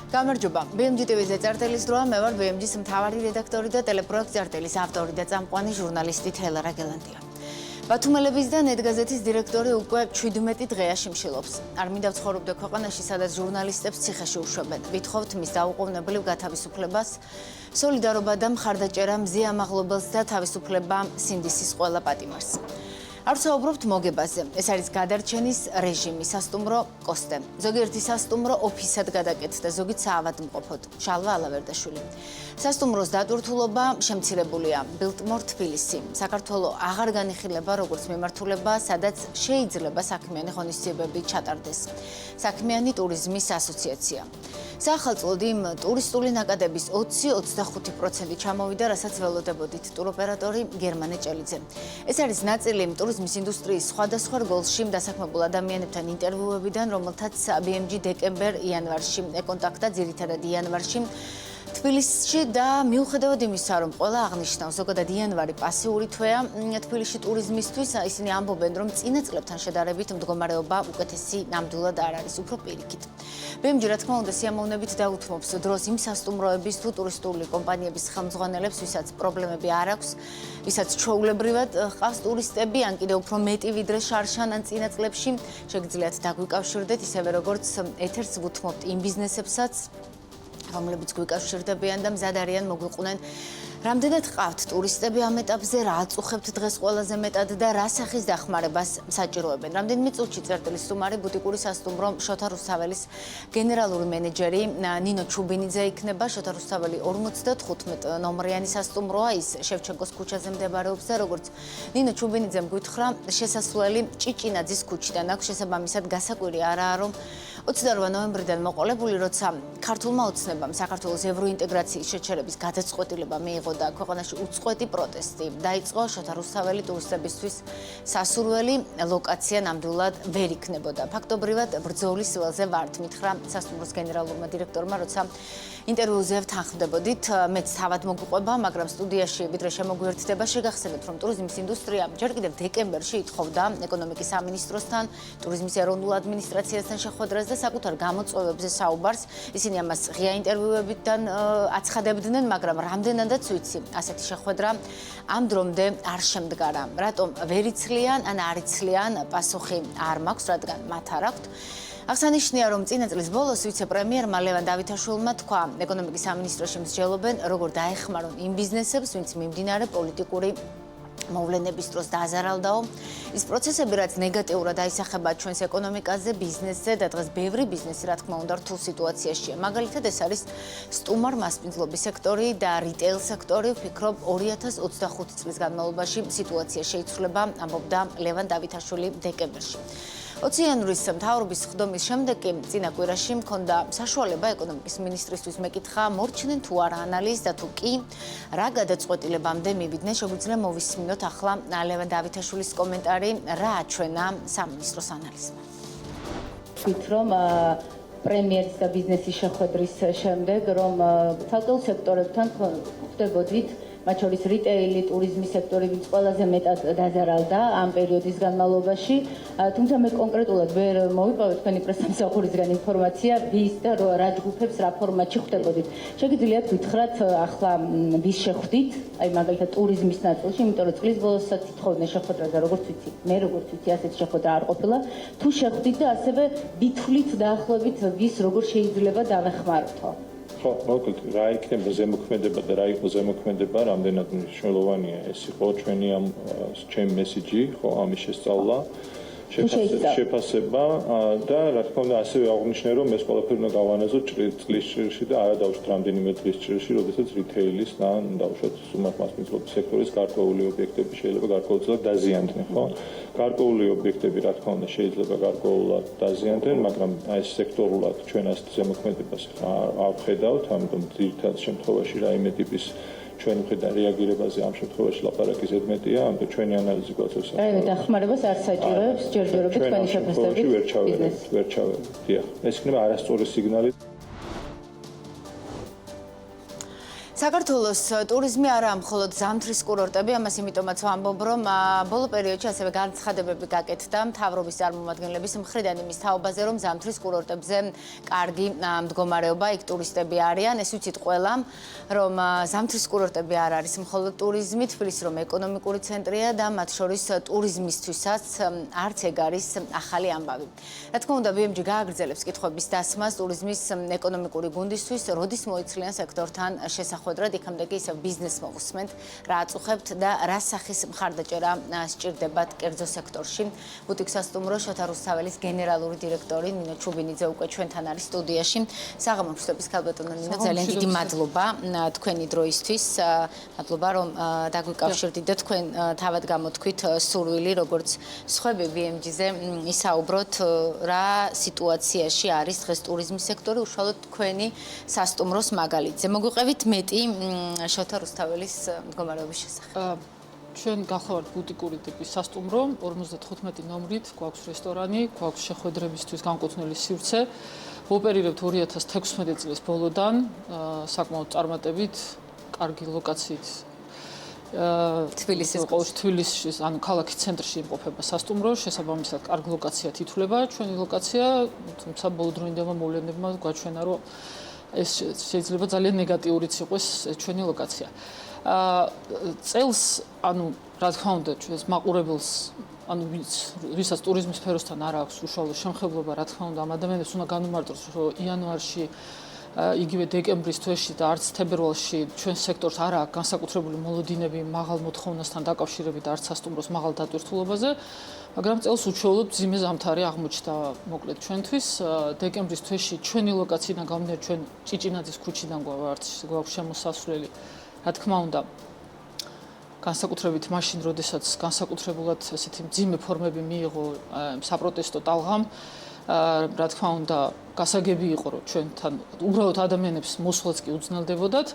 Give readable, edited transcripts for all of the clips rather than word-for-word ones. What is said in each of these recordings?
გამარჯობა. BMG TV-ზე წერტილის დროა, მე ვარ BMG-ის მთავარი რედაქტორი და ტელეპროექტ წერტილის ავტორი და წამყვანი ჟურნალისტი თელარა გელანდია. ბათუმელების და ნეტგაზეთის დირექტორი უკვე 17 დღეა შიმშილობს. არ მინდა ვცხოვრობდე ქვეყანაში, სადაც ჟურნალისტებს ციხეში უშვებენ. ვითხოვთ მის დაუყოვნებლივ გათავისუფლებას, სოლიდარობა და მხარდაჭერა მზე ამაღლობელს და თავისუფლება სინდისის ყველა პატიმარს. არ ვსაუბრობთ მოგებაზე. ეს არის გადარჩენის რეჟიმი, სასტუმრო კოსტე. ზოგიერთი სასტუმრო ოფისად გადაკეთდა, ზოგიც საავადმყოფოდ. შალვა ალავერდაშვილი. სასტუმროს დატვირთულობა შემცირებულია. ბილტმორ თბილისი. საქართველო აღარ განიხილება როგორც მიმართულება, სადაც შეიძლება საქმიანი ღონისძიებები ჩატარდეს. საქმიანი ტურიზმის ასოციაცია. საახალწლოდ იმ ტურისტული ნაკადების 20-25% ჩამოვიდა, რასაც ველოდებოდით ტუროპერატორი გერმანე ჭელიძე. ეს არის ნაწილი ტურიზმის ინდუსტრიის სხვადასხვა რგოლში დასაქმებულ ადამიანებთან ინტერვიუებიდან, რომელთაც BMG დეკემბერ-იანვარში ეკონტაქტა, ძირითადად იანვარში თბილისში და მიუხედავად იმისა, რომ ყველა აღნიშნავს, ზოგადად იანვარი პასიური თვეა თბილისში ტურიზმისთვის, ისინი ამბობენ, რომ წინა წლებთან შედარებით მდგომარეობა უკეთესი ნამდვილად არ არის, უფრო პირიქით. BMG, რა თქმა უნდა, სიამოვნებით დაუთმობს დროს იმ სასტუმროების თუ ტურისტული კომპანიების ხელმძღვანელებს, ვისაც პრობლემები არ აქვს, ვისაც ჩვეულებრივად ჰყავს ტურისტები, ან კიდევ უფრო მეტი ვიდრე შარშან ან წინა წლებში, შეგიძლიათ დაგვიკავშირდეთ, ისევე როგორც ეთერს ვუთმობთ იმ ბიზნესებსაც, რომლებიც გვიკავშირდებიან და მზად არიან მოგვიყვნენ. რამდენად ყავთ ტურისტები ამ ეტაპზე, რა აწუხებთ დღეს ყველაზე მეტად და რა სახის დახმარებას საჭიროებენ? რამდენიმე წუთში წერტილის სტუმარი ბუტიკური სასტუმრო შოთა რუსთაველის გენერალური მენეჯერი ნინო ჩუბინიძე იქნება. შოთა რუსთაველი 55 ნომრიანი სასტუმროა, ის შევჩენკოს ქუჩაზე მდებარეობს და როგორც ნინო ჩუბინიძემ გითხრა, შესასვლელი ჭიჭინაძის ქუჩიდან აქვს, შესაბამისად გასაკვირი არაა, რომ 28 ნოემბრიდან მოყოლებული, როცა ქართულმა ოცნებამ საქართველოს ევროინტეგრაციის შეჩერების გადაწყვეტილება მიიღო და ქვეყანაში უწყვეტი პროტესტი დაიწყო, შოთა რუსთაველი ტურისტებისთვის სასურველი ლოკაცია ნამდვილად ვერ იქნებოდა. ფაქტობრივად ბრძოლის ველზე ვართ, მითხრა სასტუმროს გენერალურმა დირექტორმა, როცა ინტერვიუზე თანხმდებოდით. მეც თავად მოგვიყვება, მაგრამ სტუდიაში ვიდრე შემოგვიერთდება, შეგახსენებთ, რომ ტურიზმის ინდუსტრია ჯერ კიდევ დეკემბერში ითხოვდა ეკონომიკის სამინისტროსთან, ტურიზმის ეროვნულ ადმინისტრაციასთან შეხვედრას და საკუთარ გამოწვევებზე საუბარს. ისინი ამას ღია ინტერვიუებიდან აცხადებდნენ, მაგრამ რამდენადაც ვიცი, ასეთი შეხვედრა ამ დრომდე არ შემდგარა. რატომ ვერ იცლიან ან არ იცლიან, პასუხი არ მაქვს, რადგან მათ არ აქვთ. აღსანიშნია, რომ წინა წლის ბოლოს ვიცე-პრემიერმა ლევან დავითაშვილმა თქვა, ეკონომიკის სამინისტროში მსჯელობენ, როგორ დაეხმარონ იმ ბიზნესებს, ვინც მიმდინარე პოლიტიკური მოვლენების დროს დააზარალდაო. ის პროცესები, რაც ნეგატიურად აისახება ჩვენს ეკონომიკაზე, ბიზნესზე და დღეს ბევრი ბიზნესი, რა თქმა უნდა, რთულ სიტუაციაშია. მაგალითად, ეს არის სტუმარ-მასპინძლობის სექტორი და რიტეილ სექტორი. ვფიქრობ, 2025 წლის განმავლობაში სიტუაცია შეიცვლება, ამბობდა ლევან დავითაშვილი დეკემბერში. 20 იანვრის მთავრობის ხდომის შემდეგ კი წინა კვირაში მქონდა საშუალება ეკონომიკის მინისტრისთვის მეკითხა, მორჩნენ თუ არა ანალიზს და თუ კი რა გადაწყვეტილებამდე მივიდნენ. შეგვიძლია მოვისმინოთ ახლა ლევან დავითაშვილის კომენტარი, რა აჩვენა სამინისტროს ანალიზმა. ვთქვით, რომ პრემიერის და ბიზნესის შეხვედრის შემდეგ, რომ ცალკეულ სექტორებთან ხვდებოდით, მათ შორის რიტეილი, ტურიზმის სექტორი, ვინც ყველაზე მეტად დაზარალდა ამ პერიოდის განმავლობაში. თუმცა მე კონკრეტულად ვერ მოვიპოვე თქვენი პრესამსახურისგან ინფორმაცია, ვის და რა ჯგუფებს რა ფორმატში ხვდებოდით. შეგიძლიათ გითხრათ ახლა ვის შეხვდით, აი მაგალითად ტურიზმის ნაწილში, იმიტომ რომ წლის ბოლოსაც ითხოვდნენ შეხვედრას და როგორც ვიცი, მე როგორც ვიცი, ასეთი შეხვედრა არ ყოფილა. თუ შეხვდით და ასევე ვითვლით დაახლოებით ვის როგორ შეიძლება დავეხმაროთო. ხო, მოკლედ რა იქნება ზემოქმედება და რა იყო ზემოქმედება, რამდენად მნიშვნელოვანია ეს იყო ჩემი მესიჯი, ხო, ამის შესწავლა, შეფასება და რა თქმა უნდა ასევე აღნიშნე, რომ ეს ყველაფერი უნდა გავანაზოთ წლის ჭრილში და არა დავუშვათ რამდენიმე წლის ჭრილში, როდესაც რიტეილის და დავუშვათ სტუმარ-მასპინძლობის სექტორის გარკვეული ობიექტები შეიძლება გარკვეულწილად დაზიანდნენ, ხო? გარკვეული ობიექტები რა თქმა უნდა შეიძლება გარკვეულად დაზიანდნენ, მაგრამ აი ეს სექტორულად ჩვენ ასეთ ზემოქმედებას არ ვხედავთ, ამიტომ ძირითად შემთხვევაში რაიმე ტიპის ჩვენ ვხედავთ რეაგირებაზე ამ შემთხვევაში ლაპარაკი ზედმეტია, ამიტომ ჩვენი ანალიზი გვაწევს. რაიმე დახმარებას არ საჭიროებს ჯერჯერობით თქვენი შეფასებით ბიზნესს. ვერ ჩავერეთ. დიახ, ეს იქნება არასწორი სიგნალი. საქართველოს ტურიზმი არა მხოლოდ ზამთრის კურორტები, ამას იმიტომაც ვამბობ, რომ ბოლო პერიოდში ასევე განცხადებები გაკეთდა მთავრობის წარმომადგენლების მხრიდან იმის თაობაზე, რომ ზამთრის კურორტებზე კარგი მდგომარეობა, იქ ტურისტები არიან. ეს ვიცით ყველამ, რომ ზამთრის კურორტები არ არის მხოლოდ ტურიზმი, თბილისი რომ ეკონომიკური ცენტრია და მათ შორის ტურიზმისთვისაც არც ეგ არის ახალი ამბავი. რა თქმა უნდა, BMG გააგრძელებს კითხვების დასმას ტურიზმის ეკონომიკური გუნდისთვის, როდის მოიცლიან სექტორთან შესახვედრად, იქამდე კი ისევ ბიზნესს მოვუსმენთ, რა აწუხებთ და რა სახის მხარდაჭერა სჭირდებათ კერძო სექტორში. ბუტიკ სასტუმრო შოთა რუსთაველის გენერალური დირექტორი ნინო ჩუბინიძე უკვე ჩვენთან არის სტუდიაში. საღამოშტების ქალბატონო ნინო, ძალიან დიდი მადლობა თქვენი დროისთვის. მადლობა რომ დაგვიკავშირდით და თქვენ თავად გამოთქვით სურვილი, როგორც სხვები BMG-ზე ისაუბროთ, რა სიტუაციაში არის დღეს ტურიზმის სექტორი, უშუალოდ თქვენი სასტუმროს მაგალითზე. მოგვიყევით მეტი შოთა რუსთაველის მდგომარეობის შესახებ. ჩვენ გახლავართ ბუტიკური ტიპის სასტუმრო, 55 ნომრით, გვაქვს რესტორანი, გვაქვს შეხვედრებისთვის განკუთვნილი სივრცე. ვოპერირებთ 2016 წლის ბოლოდან, საკმაოდ წარმატებით, კარგი ლოკაციით. თბილისის, ანუ ქალაქის ცენტრში იმყოფება სასტუმრო, შესაბამისად კარგი ლოკაციათ ითვლება ჩვენი ლოკაცია, თუმცა ბოლოდროინდელმა მოვლენებმა გვაჩვენა, რომ ეს შეიძლება ძალიან ნეგატიურიც იყოს ჩვენი ლოკაცია. წელს, ანუ რა თქმა უნდა, ჩვენს მაყურებელს, ანუ ვისაც ტურიზმის სფეროსთან არ აქვს უშუალო შემხებლობა, რა თქმა უნდა, ამ ადამიანებს უნდა განუმარტოს, რომ იანვარში, იგივე დეკემბრის თვეში და არც თებერვალში ჩვენ სექტორს არ აქვს განსაკუთრებული მოლოდინები მაღალ მოთხოვნასთან დაკავშირებით არც სასტუმროს მაღალ დატვირთულობაზე, მაგრამ წელს უშუალოდ მძიმე ზამთარი აღმოჩნდა მოკლედ ჩვენთვის. დეკემბრის თვეში ჩვენი ლოკაციიდან გამომდინარე, ჩვენ ჭიჭინაძის ქუჩიდან გვაქვს შემოსასვლელი, რა თქმა უნდა, განსაკუთრებით მაშინ, როდესაც განსაკუთრებულად ესეთი მძიმე ფორმები მიიღო საპროტესტო ტალღამ, რა თქმა უნდა, გასაგები იყო, რომ ჩვენთან უბრალოდ ადამიანებს მოსვლაც კი უძნელდებოდათ,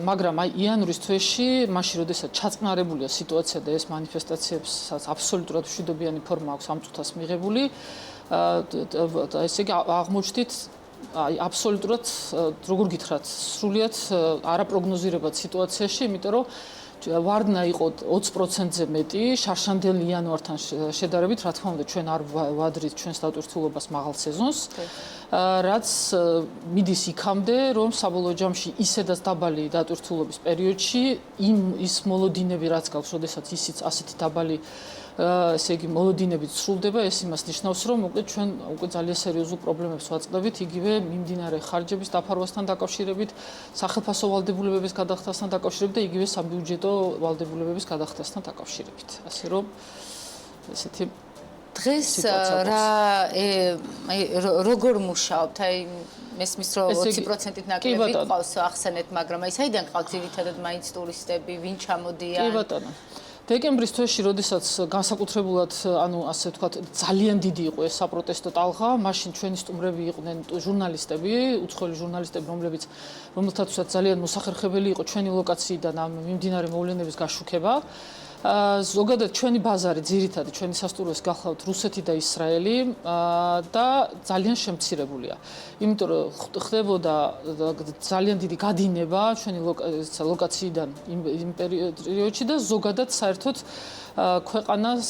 მაგრამ აი იანვრის თვეში, მაშინ, როდესაც ჩაწყნარებულია სიტუაცია და ეს მანიფესტაციებსაც აბსოლუტურად მშვიდობიანი ფორმა აქვს ამ წუთას მიღებული, ესე იგი აღმოჩნდით აი აბსოლუტურად, როგორ გითხრათ, სრულიად არაპროგნოზირებად სიტუაციაში, იმიტომ რომ ვარდნა იყო 20%-ზე მეტი შარშანდელ იანვართან შედარებით, რა თქმა უნდა, ჩვენ არ ვადრით ჩვენს დატვირთულობას მაღალ სეზონს, რაც მიდის იქამდე, რომ საბოლოო ჯამში ისედაც დაბალი დატვირთულობის პერიოდში ის მოლოდინები, რაც გაქვს, როდესაც ისიც ასეთი დაბალი ესე იგი მოლოდინებით სრულდება, ეს იმას ნიშნავს, რომ მოკლედ ჩვენ უკვე ძალიან სერიოზულ პრობლემებს ვაწყდებით, იგივე მიმდინარე ხარჯების დაფარვასთან დაკავშირებით, სახელმწიფო ვალდებულებების გადახდასთან დაკავშირებით და იგივე საბიუჯეტო ვალდებულებების გადახდასთან დაკავშირებით. ასე რომ ესეთი დღეს როგორ მუშაობთ? აი მესმის რომ 20%-ით ნაკლები ყავს ახსენეთ, მაგრამ აი საიდან ყავს ძირითადად მაინც ტურისტები, ვინ ჩამოდიან? კი ბატონო. დეკემბრის თვეში, როდესაც განსაკუთრებულად, ანუ ასე ვთქვათ, ძალიან დიდი იყო ეს საპროტესტო ტალღა, მაშინ ჩვენი სტუმრები იყვნენ ჟურნალისტები, უცხოელი ჟურნალისტები, რომელთაცაც ძალიან მოსახერხებელი იყო ჩვენი ლოკაციიდან ამ მიმდინარე მოვლენების გაშუქება. ზოგადად ჩვენი ბაზარი, ძირითადად ჩვენი სასტუმროს გახლავთ რუსეთი და ისრაელი და ძალიან შემცირებულია. იმიტომ რომ ხდებოდა ძალიან დიდი გადინება ჩვენი ლოკაციიდან იმ პერიოდში და ზოგადად საერთოდ ქვეყანას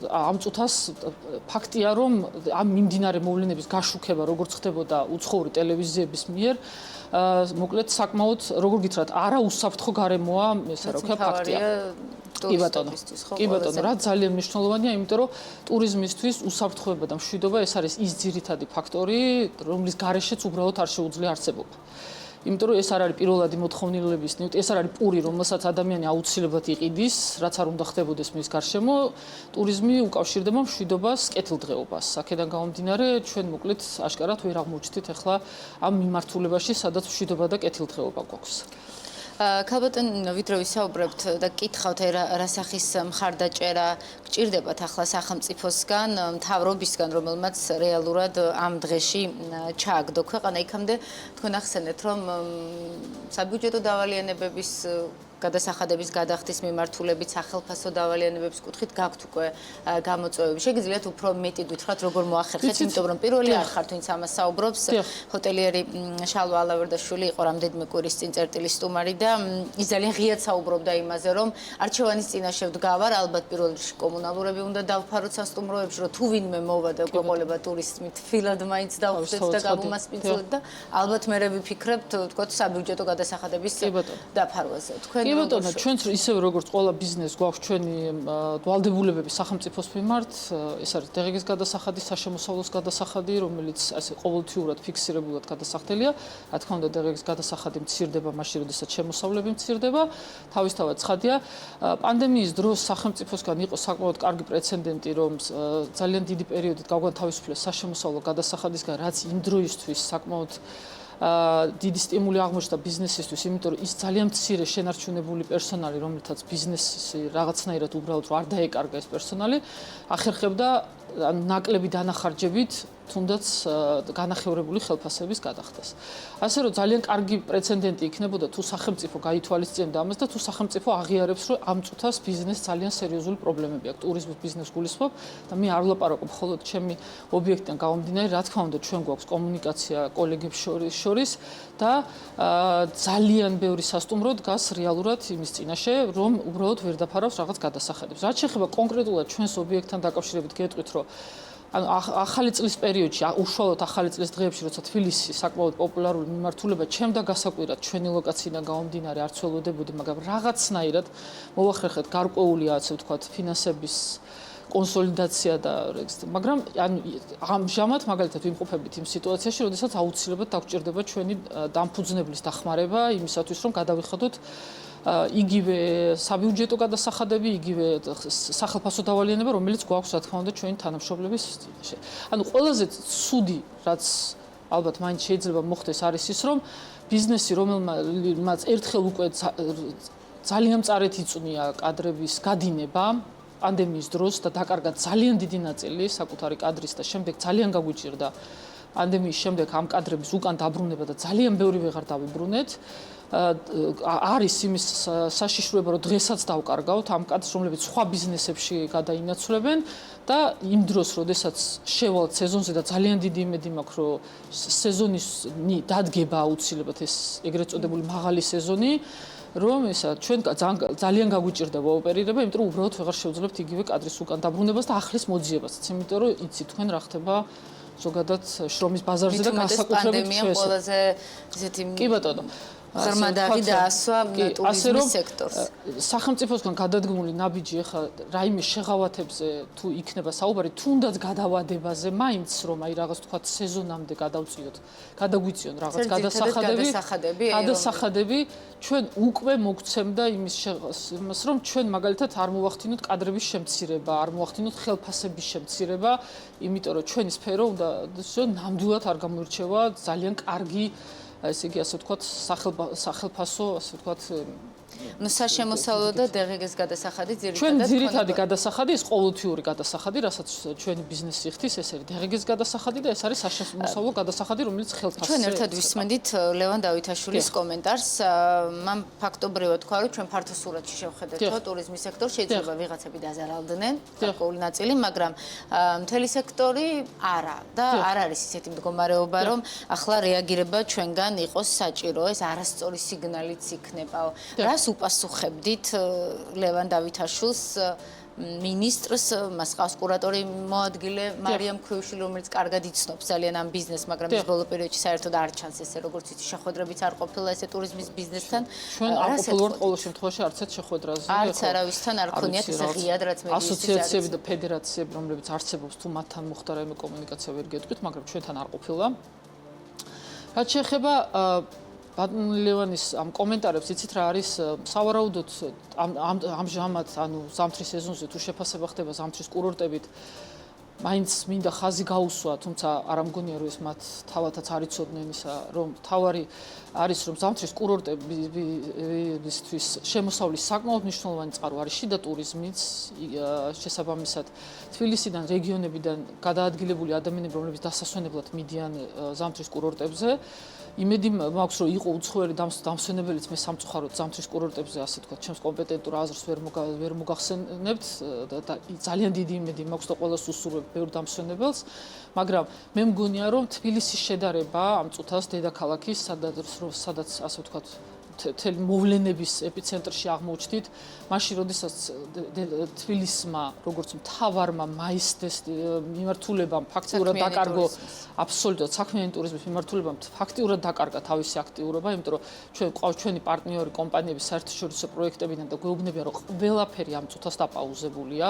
ამ წუთას ფაქტია, რომ ამ მიმდინარე მოვლენების გაშუქება, როგორც ხდებოდა უცხოური ტელევიზიების მიერ, მოკლედ საკმაოდ, როგორ გითხრათ, არა უსაფრთხო გარემოა, ესე რა ვქვა, ფაქტია. კი ბატონო, რა ძალიან მნიშვნელოვანია, იმიტომ რომ ტურიზმისთვის უსაფრთხოება და მშვიდობა ეს არის ის ძირითადი ფაქტორი, რომლის გარეშეც უბრალოდ არ შეუძლია არსებობა. იმიტომ რომ ეს არ არის პირველადი მოთხოვნილების, ეს არ არის პური, რომელსაც ადამიანი აუცილებლად იყიდის, რაც არ უნდა ხდებოდეს მის გარშემო, ტურიზმი უკავშირდება მშვიდობას, კეთილდღეობას. აქედან გამომდინარე, ჩვენ მოკლედ აშკარად ვერ აღმოჩნდით ახლა ამ მიმართულებაში, სადაც მშვიდობა და კეთილდღეობა გვაქვს. ქალბატონო, ვიდრე ვისაუბრებთ და გითხავთ, რა სახის მხარდაჭერა გჭირდებათ ახლა სახელმწიფოსგან, მთავრობისგან, რომელმაც რეალურად ამ დღეში ჩააგდო ქვეყანა, იქამდე თქვენ ახსენეთ, რომ საბიუჯეტო დავალიანებების გადასახადების გადახდის მიმართულებით სახელფასო დავალიანებების კუთხით გაქვთ უკვე გამოწვევები. შეგიძლიათ უფრო მეტი გითხრათ, როგორ მოახერხეთ, იმიტომ რომ პირველი არ ხართ, ვინც ამას საუბრობს. ჰოტელიერი შალვა ალავერდაშვილი იყო რამდენიმე კვირის წინ წერტილის სტუმარი და ის ძალიან ღიად საუბრობდა იმაზე, რომ არჩევანის წინაშე ვდგავარ, ალბათ პირველ რიგში კომუნალურები უნდა დავფაროთ სასტუმროებში, რომ თუ ვინმე მოვა და გვეყოლება ტურისტი, თბილად მაინც დავხვდეთ და გავუმასპინძლოთ და ალბათ მე ვიფიქრებთ, თქო, საბიუჯეტო გადასახადების დაფარვაზე. კი ბატონო, ჩვენც ისევე როგორც ყველა ბიზნეს გვაქვს ჩვენი ვალდებულებები სახელმწიფოს მიმართ, ეს არის დღეგის გადასახადი, საშემოსავლოს გადასახადი, რომელიც ასე ყოველთვიურად ფიქსირებულად გადასახდელია. რა თქმა უნდა, დღეგის გადასახადი მცირდება მაშინ, როდესაც შემოსავლები მცირდება. თავისთავად ცხადია, პანდემიის დროს სახელმწიფოსგან იყო საკმაოდ კარგი პრეცედენტი, რომ ძალიან დიდი პერიოდით გავგანთავისუფლეს საშემოსავლო გადასახადისგან, რაც იმ დროისთვის საკმაოდ დიდი სტიმული აღმოჩნდა ბიზნესისთვის, იმიტომ რომ ის ძალიან მცირე შენარჩუნებული პერსონალი, რომელთაც ბიზნესი რაღაცნაირად უბრალოდ არ დაეკარგა ეს პერსონალი, ახერხებდა ნაკლები დანახარჯებით თუნდაც განახევრებული ხელფასების გადახდას. ასე რომ ძალიან კარგი პრეცედენტი იქნებოდა თუ სახელმწიფო გაითვალისწინებდა ამას და თუ სახელმწიფო აღიარებს, რომ ამ წუთას ბიზნესს ძალიან სერიოზული პრობლემები აქვს. ტურიზმის ბიზნესს გულისხმობ და მე არ ვლაპარაკობ მხოლოდ ჩემი ობიექტიდან გამომდინარე, რა თქმა უნდა, ჩვენ გვაქვს კომუნიკაცია კოლეგებს შორის და ძალიან ბევრი სასტუმრო დგას რეალურად იმის წინაშე, რომ უბრალოდ ვერ დაფარავს რაღაც გადასახადებს. რაც შეეხება კონკრეტულად ჩვენს ობიექტთან დაკავშირებით გეტყვით, რომ ახალი წლის პერიოდში, უშუალოდ ახალი წლის დღეებში, როცა თბილისი საკმაოდ პოპულარული მიმართულება, ჩემდა გასაკვირად ჩვენი ლოკაციიდან გამომდინარე არც ველოდებოდი, მაგრამ რაღაცნაირად მოვახერხეთ გარკვეული, ასე ვთქვათ, ფინანსების კონსოლიდაცია და მაგრამ ამჟამად მაგალითად ვიმყოფებით იმ სიტუაციაში, როდესაც აუცილებლად დაგვჭირდება ჩვენი დამფუძნებლის დახმარება იმისათვის, რომ გადავიხადოთ იგივე საბიუჯეტო გადასახადები, იგივე სახელფასო დავალიანება, რომელიც გვაქვს, რა თქმა უნდა, ჩვენი თანამშრომლების წინაშე. ანუ ყველაზე ცუდი, რაც ალბათ მაინც შეიძლება მოხდეს, არის ის, რომ ბიზნესი, რომელმაც ერთხელ უკვე ძალიან მწარედ იწვნია კადრების გადინება პანდემიის დროს და დაკარგა ძალიან დიდი ნაწილი საკუთარი კადრის და შემდეგ ძალიან გაგვიჭირდა პანდემიის შემდეგ ამ კადრების უკან დაბრუნება და ძალიან ბევრი ვეღარ დავიბრუნეთ. არის იმის საშიშროება, რომ დღესაც დავკარგავთ ამ კადრს, რომლებიც სხვა ბიზნესებში გადაინაცვლებენ და იმ დროს, როდესაც შევალთ სეზონზე და ძალიან დიდი იმედი მაქვს, რომ სეზონის დადგება აუცილებლად ეს ეგრეთ წოდებული მაღალი სეზონი, რომ ისა ჩვენ ძალიან გაგვიჭირდება ოპერირება, იმიტომ რომ უბრალოდ ვეღარ შევძლებთ იგივე კადრის უკან დაბრუნებას და ახლის მოძიებასაც, იმიტომ რომ იცი თქვენ რა ხდება ზოგადად შრომის ბაზარზე და განსაკუთრებით პანდემიამ ყველაზე ისეთი კი ბატონო ღრმადაღი დაასვა ტურიზმის სექტორს. სახელმწიფოსგან გადადგმული ნაბიჯი ახლა რაიმე შეღავათებზე თუ იქნება საუბარი, თუნდაც გადავადებაზე, მაინც რომ აი რაღაც თქვა სეზონამდე გადაგვიწიონ რაღაც გადასახადები, ჩვენ უკვე მოგცემდა იმას, რომ ჩვენ მაგალითად არ მოვახდინოთ კადრების შემცირება, არ მოვახდინოთ ხელფასების შემცირება, იმიტომ რომ ჩვენი სფერო უნდა ნამდვილად არ გამოირჩევა ძალიან კარგი ესე იგი ასე ვთქვათ სახელფასო ასე ვთქვათ ну საშემოსავლო და დღეგის გადასახადი ჩვენ ძირითადი გადასახადი ის ყოველთვიური გადასახადი, რასაც ჩვენი ბიზნესი იხდის, ეს არის დღეგის გადასახადი და ეს არის საშემოსავლო გადასახადი, რომელიც ხელფასზე. ჩვენ ერთად ვისმენდით ლევან დავითაშვილის კომენტარს. მან ფაქტობრივად თქვა, რომ ჩვენ ფართო სურათში შევხედეთ ტურიზმის სექტორს, შეიძლება ვიღაცები დაზარალდნენ, გარკვეული ნაწილი, მაგრამ მთელი სექტორი არა და არ არის ისეთი მდგომარეობა, რომ ახლა რეაგირება ჩვენგან იყოს საჭირო, ეს არასწორი სიგნალიც იქნება. რას უპასუხებდით ლევან დავითაშვილს მინისტრს, მას ყავს კურატორი მოადგილე მარიამ ქრუიშვილი, რომელიც კარგად იცნობს ძალიან ამ ბიზნესს, მაგრამ ის ბოლო პერიოდში საერთოდ არ ჩანს ესე, როგორც იცი, შეხვედრებიც არ ყოფილა ესე ტურიზმის ბიზნესთან. ჩვენ არ ყოფილვართ ყოველ შემთხვევაში არც ერთ შეხვედრაზე. არც არავისთან არ ქონიათ ესე ღიად, რაც მე ასოციაციები და ფედერაციები, რომლებიც არსებობს, თუ მათთან მოხდა რაიმე კომუნიკაცია ვერ გეტყვით, მაგრამ ჩვენთან არ ყოფილა. რაც შეეხება ლევანის ამ კომენტარებს, იცით რა არის სავარაუდოდ ამჟამად, ანუ ზამთრის სეზონზე თუ შეფასება ხდება ზამთრის კურორტებით, მაინც მინდა ხაზი გაუსვა, თუმცა არ ამგონია რომ ეს მათ თავათაც არ იცოდნენ ისა, რომ თავარი არის რომ ზამთრის კურორტებისთვის შემოსავლის საკმაოდ მნიშვნელოვანი წყარო არის შიდა ტურიზმიც, შესაბამისად თბილისიდან, რეგიონებიდან გადაადგილებული ადამიანები, რომლებიც დასასვენებლად მიდიან ზამთრის კურორტებზე, იმედი მაქვს რომ იყო უცხოელი დამსვენებელიც მე სამწუხაროდ ზამთრის კურორტებზე ასე თქვა ჩემს კომპეტენტურ აზრს ვერ მოგახსენებთ და ძალიან დიდი იმედი მაქვს და ყველას უსურვებ ბევრ დამსვენებელს, მაგრამ მე მგონია რომ თბილისის შედარება ამ წუთას დედაქალაქის სადაც ასე ვთქვათ მთელი მოვლენების ეპიცენტრში აღმოჩნდით, მაშინ როდესაც თბილისმა როგორც მთავარმა მაისდეს მიმართულებამ ფაქტიურად დაკარგო აბსოლუტურად საქმიანი ტურიზმის მიმართულებამ ფაქტიურად დაკარგა თავისი აქტიურობა, იმიტომ რომ ჩვენ ყავს ჩვენი პარტნიორი კომპანიების საერთაშორისო პროექტებიდან და გვეუბნება რომ ყველაფერი ამ წუთას დაპაუზებულია,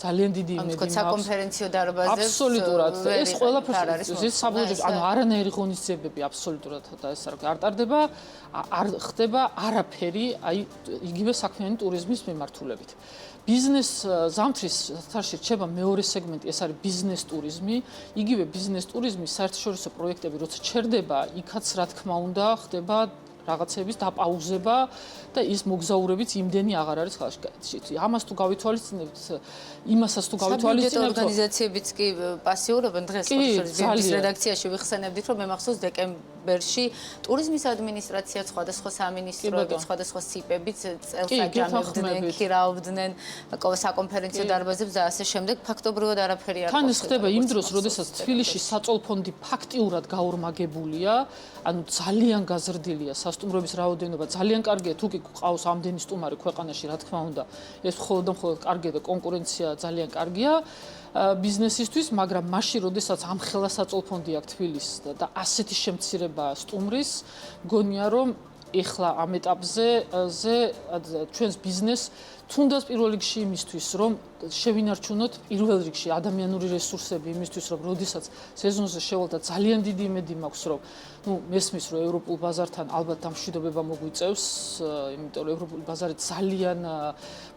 ძალიან დიდი იმედი მაქვს. საკონფერენციო დარბაზებს აბსოლუტურად ეს ყველაფერი ეს საბოლოო ანუ არანაირი ღონისძიებები აბსოლუტურად და ეს არ ტარდება, არ ხდება არაფერი აი იგივე საქმიანი ტურიზმის მიმართულებით. ბიზნეს ზამთრის საერთაშორისო რჩება მეორე სეგმენტი, ეს არის ბიზნეს ტურიზმი. იგივე ბიზნეს ტურიზმის საერთაშორისო პროექტები როცა ჩერდება, იქაც რა თქმა უნდა ხდება რაღაცების დაპაუზება და ის მოგზაურებიც იმდენი აღარ არის ხალხში. ამას თუ გავითვალისწინებთ, იმასაც თუ გავითვალისწინებთ, ორგანიზაციებიც კი პასიურობენ დღეს ხალხის რედაქციაში ვიხსენებდით, რომ მე მახსოვს დეკემბერში ტურიზმის ადმინისტრაცია სხვადასხვა სამინისტროები, სხვადასხვა სიპებიც წელს აჯამებდნენ, ქირაობდნენ საკონფერენციო დარბაზებს და ასე შემდეგ, ფაქტობრივად არაფერი არ თან ეს ხდება იმ დროს, როდესაც თბილისში საწოლ ფონდი ფაქტიურად გაორმაგებულია, ანუ ძალიან გაზრდილია სასტუმროების რაოდენობა, ძალიან კარგია თუ კი ყავს ამდენი სტუმარი ქვეყანაში, რა თქმა უნდა, ეს მხოლოდ და მხოლოდ კარგია და კონკურენცია ძალიან კარგია ბიზნესისთვის, მაგრამ მაშინ, როდესაც ამხელა საწოლ ფონდი აქვს თბილისს და ასეთი შემცირება სტუმრის, მგონია რომ ეხლა ამ ეტაპზე ჩვენს ბიზნესს თუნდაც პირველ რიგში იმისთვის, რომ შევინარჩუნოთ პირველ რიგში ადამიანური რესურსები იმისთვის, რომ როდესაც სეზონზე შევალ და ძალიან დიდი იმედი მაქვს, რომ მესმის, რომ ევროპულ ბაზართან ალბათ დამშვიდობება მოგვიწევს, იმიტომ რომ ევროპული ბაზარი ძალიან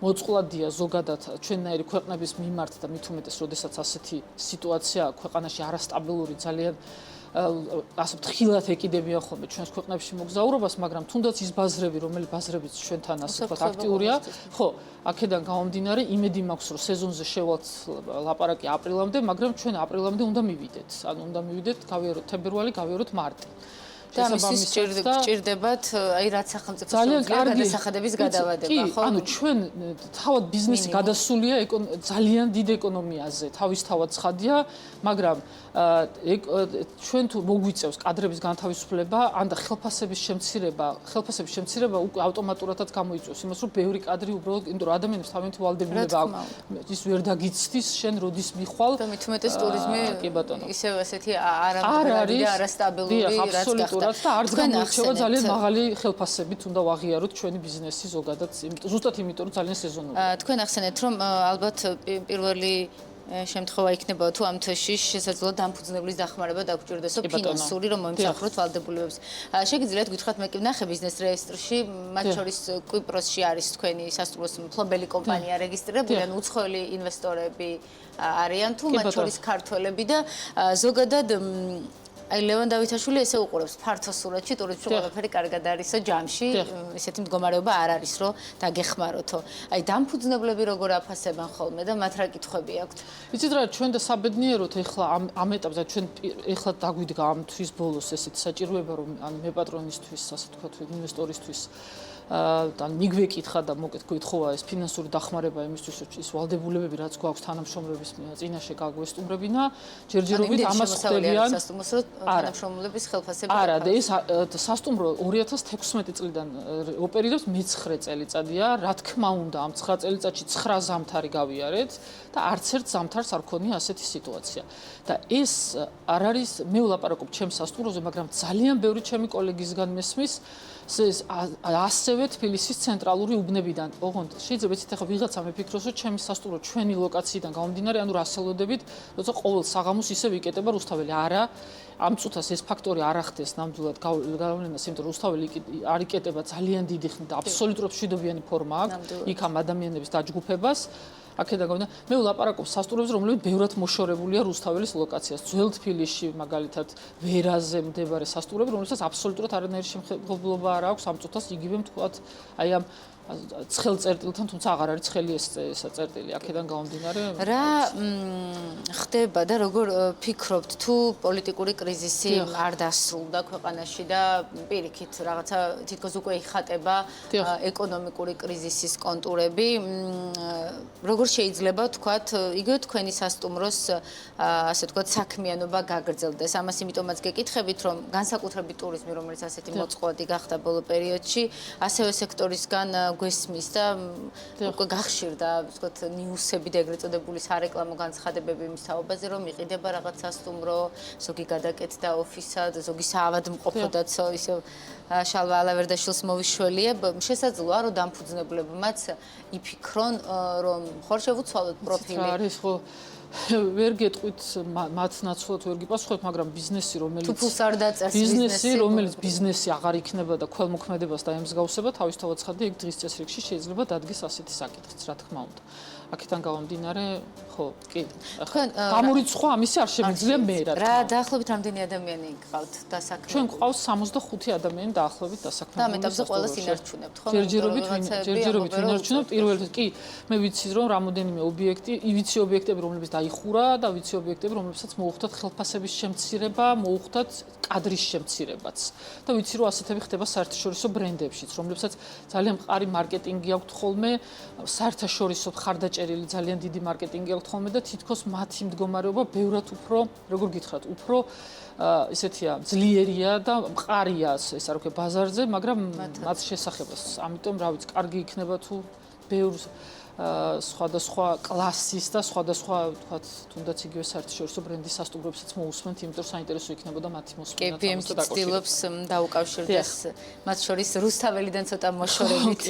მოწყვლადია ზოგადად ჩვენნაირი ქვეყნების მიმართ და მით უმეტეს, როდესაც ასეთი სიტუაცია ქვეყანაში არასტაბილური ძალიან ასე ფრთხილად ეკიდებიან ხოლმე ჩვენს ქვეყნებში მოგზაურობას, მაგრამ თუნდაც ის ბაზრები, რომელი ბაზრებიც ჩვენთან ასე ვთქვათ აქტიურია, ხო, აქედან გამომდინარე, იმედი მაქვს, რომ სეზონზე შევალთ ლაპარაკი აპრილამდე, მაგრამ ჩვენ აპრილამდე უნდა მივიდეთ. ანუ უნდა მივიდეთ, გავიაროთ თებერვალი, გავიაროთ მარტი. და ამის გჭირდებათ აი რაც სახელმწიფოს გადასახადების გადავადება, ხო? ანუ ჩვენ თავად ბიზნესი გადასულია ძალიან დიდ ეკონომიაზე, თავისთავად ცხადია, მაგრამ ჩვენ თუ მოგვიწევს კადრების განთავისუფლება, ან და ხელფასების შემცირება უკვე ავტომატურადაც გამოიწვევს იმას, რომ ბევრი კადრი უბრალოდ, იმიტომ რომ ადამიანებს თავიანთი ვალდებულება აქვს, ის ვერ დაგიცდის, შენ როდის მიხვალ და მით უმეტეს ტურიზმი ისევ ესეთი არამდგრადი და არასტაბილური რაც გახდა. და არც გამოირჩევა ძალიან მაღალი ხელფასებით უნდა ვაღიაროთ ჩვენი ბიზნესი ზოგადად, ზუსტად იმიტომ რომ ძალიან სეზონურია. თქვენ ახსენეთ რომ ალბათ პირველი შემთხვევა იქნება თუ ამ თვეში შესაძლოა დამფუძნებლის დახმარება დაგჭირდესო ფინანსური რომ მოიმსახუროთ ვალდებულებებს. შეგიძლიათ გითხრათ მე კი ვნახე ბიზნეს რეესტრში, მათ შორის კვიპროსში არის თქვენი სასტუმროს მფლობელი კომპანია რეგისტრირებული, ან უცხოელი ინვესტორები არიან თუ მათ შორის ქართველები და ზოგადად აი ლევან დავითაშვილი ესე უყურებს ფართო სურათში ტურიზმში ყველაფერი კარგად არისო ჯამში ესეთი მდგომარეობა არ არის რომ დაგეხმაროთო აი დამფუძნებლები როგორ აფასებენ ხოლმე და მათ რა კითხვები აქვთ იცით რა ჩვენ და საბედნიეროდ ეხლა ამ ეტაპზე ჩვენ ეხლა დაგვიდგა ამ თვის ბოლოს ესეთი საჭიროება რომ ან მე პატრონისთვის ასე თქვათ ინვესტორისთვის და მიგვეკითხა და მოკეთ გითხოვა ეს ფინანსური დახმარება იმისთვის რომ ის ვალდებულებები რაც გვაქვს თანამშრომლების წინაშე გაგვესტუმრებინა ჯერჯერობით ამას ხდებიან თანამშრომლების ხელფასები არა და ეს სასტუმრო 2016 წლიდან ოპერირებს მე-9 წელიწადია რა თქმა უნდა ამ 9 წელიწადში 9 ზამთარი გავიარეთ და არც ერთ ზამთარს არ ქონია ასეთი სიტუაცია და ეს არ არის მე ვლაპარაკობ ჩემს სასტუმროზე მაგრამ ძალიან ბევრი ჩემი კოლეგისგან მესმის ასევე თბილისის ცენტრალური უბნებიდან. ოღონდ შეიძლება იცით ახლა ვიღაცა მეფიქროს რომ ჩემი სასტუმრო ჩვენი ლოკაციიდან გამომდინარე, ანუ რასელოდებით, როცა ყოველ საღამოს ისე ვიკეტება რუსთაველი. არა, ამ წუთას ეს ფაქტორი არ ახდეს ნამდვილად გავლენას, იმიტომ რომ რუსთაველი არ იკეტება ძალიან დიდი ხნით და აბსოლუტურად მშვიდობიანი ფორმა აქვს იქ ამ ადამიანების დაჯგუფებას. აქედან გამომდინარე, მე ვლაპარაკობ სასტუმროებზე, რომლებიც ბევრად მოშორებულია რუსთაველის ლოკაციას. ძველ თბილისში, მაგალითად, ვერაზე მდებარე სასტუმროები, რომლებსაც აბსოლუტურად არანაირი შემხებლობა არ აქვს ამ წუთას იგივე თქვათ, აი ამ ცხელ წერტილთან, თუმცა აღარ არის ცხელი ეს წერტილი. აქედან გამომდინარე, რა ხდება და როგორ ფიქრობთ, თუ პოლიტიკური კრიზისი არ დასრულდა ქვეყანაში და პირიქით რაღაცა თითქოს უკვე იხატება ეკონომიკური კრიზისის კონტურები, როგორ შეიძლება თქვათ, იგივე თქვენი სასტუმროს ასე თქვათ საქმიანობა გაგრძელდეს. ამას იმიტომაც გეკითხებით, რომ განსაკუთრებით ტურიზმი, რომელიც ასეთი მოწყვლადი გახდა ბოლო პერიოდში, ასევე სექტორისგან გვესმის და უკვე გახშირდა, ვთქვათ, ნიუსები და ეგრეთ წოდებული სარეკლამო განცხადებები იმის თაობაზე, რომ იყიდება რაღაც სასტუმრო, ზოგი გადაკეთდა ოფისად, ზოგი საავადმყოფოდაც ისე შალვა ალავერდაშვილს მოვიშველია. შესაძლოა, რომ დამფუძნებლებმაც იფიქრონ, რომ ხარ შევუცვალოთ პროფილი. არის ხო ვერ გეტყვით მათ ნაცვლად ვერ გიპასუხებ, მაგრამ ბიზნესი რომელიც ბიზნესი აღარ იქნება და ქველმოქმედებას დაემსგავსება, თავისთავად ცხადია, იქ დღის წესრიგში შეიძლება დადგეს ასეთი საკითხიც, რა თქმა უნდა. აქედან გამომდინარე, ხო, კი. გამორიცხვა ამისი არ შემიძლია მე რა. რა დაახლოებით რამდენი ადამიანი გყავთ დასაქმებული? ჩვენ გვყავს 65 ადამიანი დაახლოებით დასაქმებული. და ამ ეტაპზე ყველას ინარჩუნებთ, ხო? ჯერჯერობით ვინარჩუნებთ. პირველ რიგში კი, მე ვიცი რომ რამოდენიმე ობიექტი, ვიცი ობიექტები, რომლებიც დაიხურა და ვიცი ობიექტები, რომლებსაც მოუხდათ ხელფასების შემცირება, მოუხდათ კადრის შემცირებაც. და ვიცი რომ ასეთები ხდება საერთაშორისო ბრენდებშიც, რომლებსაც ძალიან მყარი მარკეტინგი აქვთ ხოლმე, საერთაშორისო ხარდაჭერილი ძალიან დიდი მარკეტინგი აქვთ ხოლმე და თითქოს მათი მდგომარეობა ბევრად უფრო, როგორ გითხრათ, უფრო ისეთია, ძლიერია და მყარია ეს არ ვქო ბაზარზე, მაგრამ მათ შესახებას. ამიტომ რა ვიცი, კარგი იქნება თუ ბევრ სხვადასხვა კლასის და სხვადასხვა, ვთქვათ, თუნდაც იგივე საერთაშორისო ბრენდის სასტუმროებსაც მოусმენთ, იმიტომ საინტერესო იქნებოდა მათი მოსმენა. KPMG ცდილობს დაუკავშირდეს მათ შორის რუსთაველიდან ცოტა მოშორებით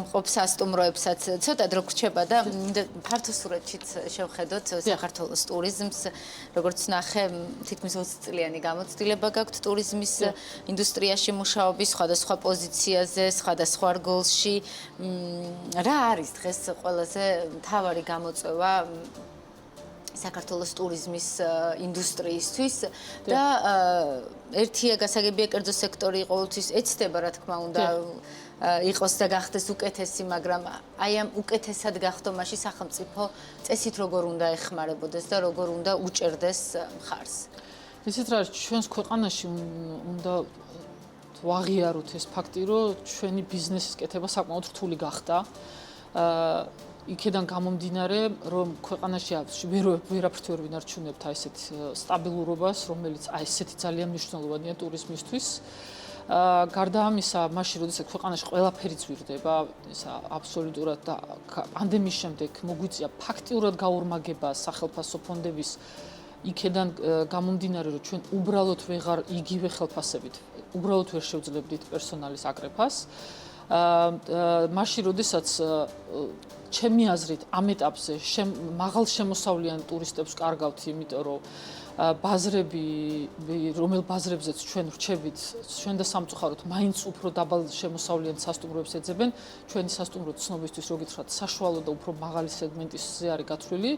მყოფ სასტუმროებსაც. ცოტა დრო გრჩება და ფართოსურეთშიც შევხედოთ საქართველოს ტურიზმს, როგორც ნახე, თითქმის 20 წლიანი გამოცდილება გაქვთ ტურიზმის ინდუსტრიაში მუშაობის სხვადასხვა პოზიციაზე, სხვადასხვა რგოლში. რა არის დღეს ყველაზე მთავარი გამოწვევა საქართველოს ტურიზმის ინდუსტრიისთვის და ერთია გასაგებია კერძო სექტორი ყოველთვის ეცდება რა თქმა უნდა იყოს და გახდეს უკეთესი, მაგრამ აი ამ უკეთესად გახდომაში სახელმწიფო წესით როგორ უნდა ეხმარებოდეს და როგორ უნდა უჭერდეს მხარს. ისეთ რა ჩვენს ქვეყანაში უნდა ვაღიაროთ ეს ფაქტი, რომ ჩვენი ბიზნესის კეთება საკმაოდ რთული გახდა. იქედან გამომდინარე, რომ ქვეყანაში ვერაფრით ვერ ვინარჩუნებთ აი ესეთ სტაბილურობას, რომელიც აი ესეთი ძალიან მნიშვნელოვანია ტურიზმისთვის. გარდა ამისა, მაშინ როდესაც ქვეყანაში ყველაფერი ძვირდება, ისა აბსოლუტურად და პანდემიის შემდეგ მოგვიწია ფაქტიურად გაორმაგება სახელფასო ფონდების იქედან გამომდინარე, რომ ჩვენ უბრალოდ ვეღარ იგივე ხელფასებით, უბრალოდ ვერ შევძლებდით პერსონალის აკრეფას. მაშინ როდესაც ჩემი აზრით ამ ეტაპზე მაღალ შემოსავლიან ტურისტებს კარგავთ, იმიტომ რომ ბაზრები, რომელ ბაზრებზეც ჩვენ ვრჩებით, ჩვენ და სამწუხაროდ მაინც უფრო დაბალ შემოსავლიან სასტუმროებს ეძებენ. ჩვენი სასტუმრო ცნობისთვის რო გითხრათ, საშუალო და უფრო მაღალი სეგმენტისზე არის გათვლილი.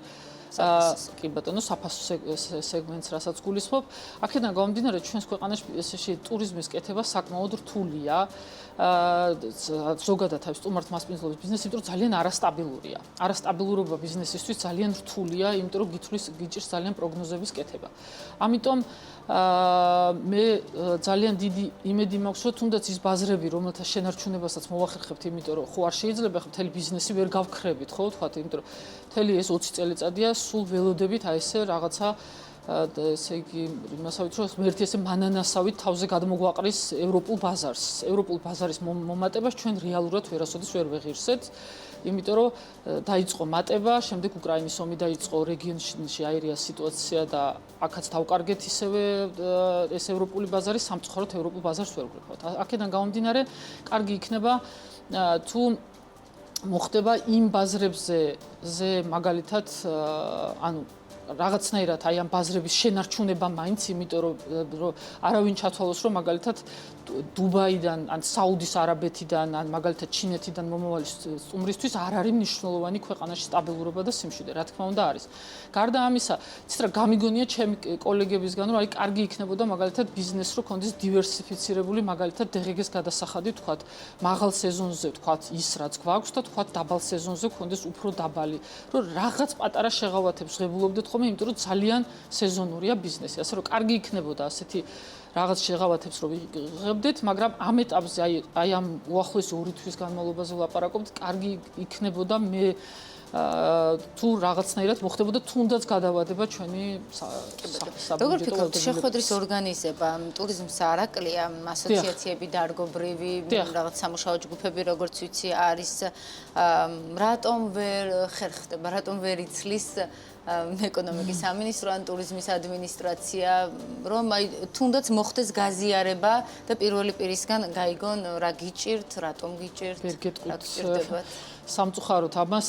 კი ბატონო, საფასო სეგმენტს რასაც გულისხმობ. აქედან გამომდინარე, ჩვენს ქვეყანაში ესე ტურიზმის კეთება საკმაოდ რთულია. ზოგადად თავის სტუმართ მასპინძლობის ბიზნესი, იმიტომ რომ ძალიან არასტაბილურია. არასტაბილურობა ბიზნესისთვის ძალიან რთულია, იმიტომ რომ გიჭირს ძალიან პროგნოზების კეთება. ამიტომ მე ძალიან დიდი იმედი მაქვს, რომ თუნდაც ის ბაზრები, რომელთა შენარჩუნებასაც მოვახერხებთ, იმიტომ რომ ხო არ შეიძლება ხო მთელი ბიზნესი ვერ გავქრებით, ხო ვთქვათ, იმიტომ რომ მთელი ეს 20 წელიწადია სულ ველოდებით აი ესე რაღაცა ესე იგი იმასავით რომ ერთი ესე მანანასავით თავზე გადმოგვაყრის ევროპულ ბაზარს. ევროპულ ბაზარის მომატებას ჩვენ რეალურად ვერასოდეს ვერ ვეღირსეთ. იმიტომ რომ დაიწყო მატება, შემდეგ უკრაინის ომი დაიწყო, რეგიონში აირია სიტუაცია და აქაც დავკარგეთ ისევე ეს ევროპული ბაზარი, სამწუხაროდ ევროპულ ბაზარს ვერ ვგრებავთ. აქედან გამომდინარე, კარგი იქნება თუ მოხდება იმ ბაზრებზე, მაგალითად, ანუ რაღაცნაირად აი ამ ბაზრების შენარჩუნება მაინც, იმიტომ რომ არავინ ჩათვალოს, რომ მაგალითად დუბაიდან, ან საუდის არაბეთიდან, ან მაგალითად ჩინეთიდან მომავალი სტუმრისთვის არ არის მნიშვნელოვანი ქვეყანაში სტაბილურობა და სიმშვიდე, რა თქმა უნდა არის. გარდა ამისა, იცით რა გამიგონია ჩემი კოლეგებისგან, რომ აი კარგი იქნებოდა მაგალითად ბიზნეს რო ქონდეს დივერსიფიცირებული, მაგალითად დღეგეს გადასახადი, თქვათ, მაღალ სეზონზე, თქვათ, ის რაც გვაქვს და თქვათ, დაბალ სეზონზე ქონდეს უფრო დაბალი, რომ რაღაც პატარა შეღავათებს ღებულობდეთ ხოლმე, იმიტომ რომ ძალიან სეზონურია ბიზნესი. ასე რომ კარგი იქნებოდა ასეთი რაღაც შეღავათებს რო ვიღებდეთ, მაგრამ ამ ეტაპზე აი ამ უახლოესი 2 თვის განმავლობაზე ვლაპარაკობთ, კარგი იქნებოდა მე თუ რაღაცნაირად მოხდებოდა თუნდაც გადავადება ჩვენი საბუჯეტო. როგორ ფიქრობთ, შეხვედრის ორგანიზება ტურიზმს არ აკლია, ასოციაციები დარგობრივი, რაღაც სამუშაო ჯგუფები, როგორც ვიცი, არის რატომ ვერ ხერხდება, რატომ ვერ იცლის ეკონომიკის სამინისტრო ან ტურიზმის ადმინისტრაცია, რომ აი თუნდაც მოხდეს გაზიარება და პირველი პირისგან გაიგონ რა გიჭირთ, რატომ გიჭირთ, რა გჭირდებათ. სამწუხაროდ ამას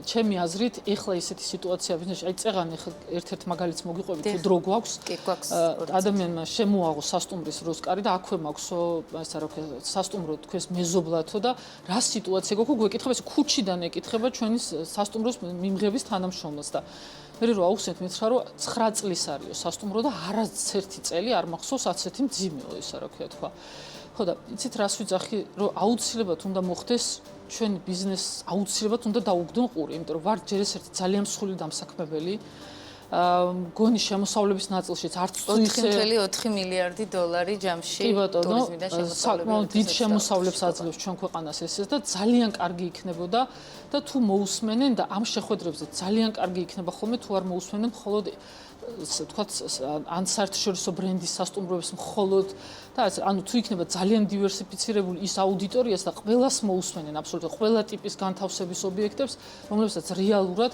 ჩემი აზრით ეხლა ისეთი სიტუაცია ბიზნესში, აი წეღან ეხლა ერთ-ერთ მაგალითს მოგიყვებით, თუ დრო გვაქვს, ადამიანმა შემოაღო სასტუმრის როსკარი და აქვე მაქვსო, ასე რა ვქო, სასტუმრო თქვენს მეზობლათო და რა სიტუაცია გქონდა, გვეკითხება ეს ქუჩიდან ეკითხება ჩვენი სასტუმროს მიმღების თანამშრომელს და მე რო აუხსენთ მითხრა რომ 9 წლის არისო სასტუმრო და არაცერთი წელი არ მახსოვს ასეთი მძიმეო ისა რა ვქო. ხო და იცით რას ვიძახი, რომ აუცილებლად უნდა მოხდეს ჩვენ ბიზნესს აუცილებლად უნდა დაუგდონ ყური, იმიტომ რომ ვარ ჯერ ეს ერთი ძალიან მსხვილი დამსაქმებელი. გონი შემოსავლების ნაწილშიც არც თუ ისე 4.4 მილიარდი დოლარი ჯამში ტურიზმიდან შემოსავლებს. საკმაოდ დიდ შემოსავლებს აძლევს ჩვენ ქვეყანას ესეც და ძალიან კარგი იქნებოდა და თუ მოусმენენ და ამ შეხვედრებზე ძალიან კარგი იქნება ხოლმე თუ არ მოусმენენ მხოლოდ თქვათ ან საერთაშორისო ბრენდის სასტუმროებს მხოლოდ და ანუ თუ იქნება ძალიან დივერსიფიცირებული ის აუდიტორიას და ყველას მოусმენენ აბსოლუტურად ყველა ტიპის განთავსების ობიექტებს, რომლებსაც რეალურად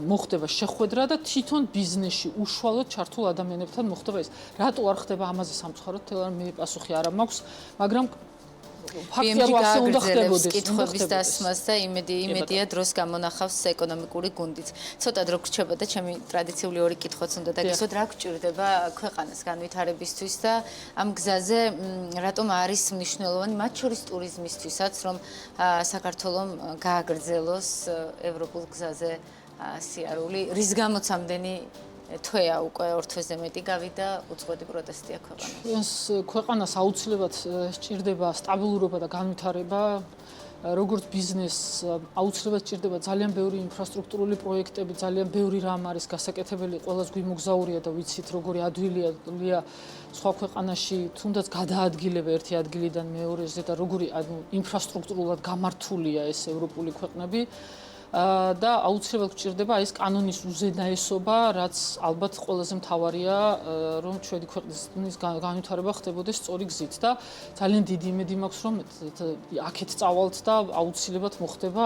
მოხდება შეხვედრა და თვითონ ბიზნესში უშუალოდ ჩართულ ადამიანებთან მოხდება ეს. რატო არ ხდება ამაზე სამწუხაროდ მე პასუხი არ მაქვს, მაგრამ ფაქტია რომ ასე უნდა ხდებოდეს. კითხვების დასმას და იმედია დროს გამონახავს ეკონომიკური გუნდიც. ცოტა დრო გრჩება და ჩემი ტრადიციული ორი კითხვაც უნდა დაგისვათ, რა გჭირდება ქვეყანას განვითარებისთვის და ამ გზაზე რატომ არის მნიშვნელოვანი მათ შორის ტურიზმისთვისაც, რომ საქართველოს გააგრძელოს ევროპულ გზაზე სიარული, რის გამოც ამდენი თვეა უკვე 2 თვეზე მეტი გავიდა უწყვეტი პროტესტია ქვეყანაში. ჩვენს ქვეყანას აუცილებლად სჭირდება სტაბილურობა და განვითარება, როგორც ბიზნესს აუცილებლად სჭირდება ძალიან ბევრი ინფრასტრუქტურული პროექტები, ძალიან ბევრი რამ არის გასაკეთებელი, ყველას გვიმოგზაურია და ვიცით როგორი ადვილია სხვა ქვეყანაში თუნდაც გადაადგილება ერთი ადგილიდან მეორეზე და როგორი ინფრასტრუქტურულად გამართულია ეს ევროპული ქვეყნები. და აუცილებლად გვჭირდება ეს კანონის უზენაესობა, რაც ალბათ ყველაზე მთავარია, რომ ჩვენი ქვეყნის განვითარება ხდებოდეს სწორი გზით და ძალიან დიდი იმედი მაქვს, რომ აქეთ წავალთ და აუცილებლად მოხდება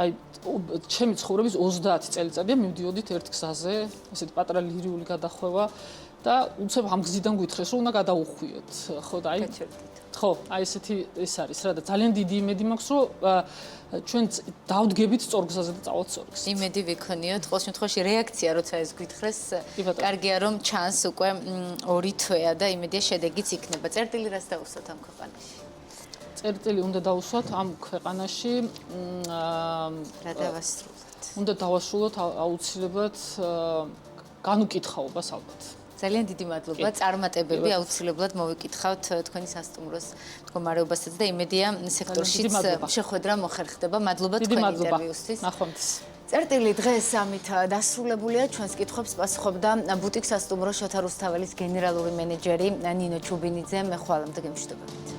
აი ჩემი ცხოვრების 30 წელიწადია მივდიოდით ერთ გზაზე, ესეთი პატარა ლირიული გადახვევა და უცებ ამ გზიდან გვითხრეს, რომ უნდა გადაუხვიოთ, ხო და აი ხო, აი ესეთი ეს არის რა და ძალიან დიდი იმედი მაქვს, რომ ჩვენ დავდგებით სწორ გზაზე და წავალთ სწორ გზით. იმედი ვიქონიოთ, ყოველ შემთხვევაში რეაქცია როცა ეს გვითხრეს, კარგია რომ ჩანს უკვე 2 თვეა და იმედია შედეგიც იქნება. წერტილი რას დაუსვათ ამ ქვეყანაში? წერტილი უნდა დაუსვათ ამ ქვეყანაში რა დავასრულოთ? უნდა დავასრულოთ აუცილებლად განუკითხაობას ალბათ. ძალიან დიდი მადლობა. წარმატებები აუცილებლად მოვიკითხავთ თქვენი სასტუმროს მდგომარეობასაც და იმედია სექტორშიც შეხვედრა მოხერხდება. მადლობა თქვენი ინტერვიუსთვის. ნახვამდის. წერტილი დღეს ამით დასრულებულია. ჩვენს კითხვებს პასუხობდა ბუტიკ სასტუმრო შოთა რუსთაველის გენერალური მენეჯერი ნინო ჩუბინიძე. მე ხვალამდე გემშვიდობებით.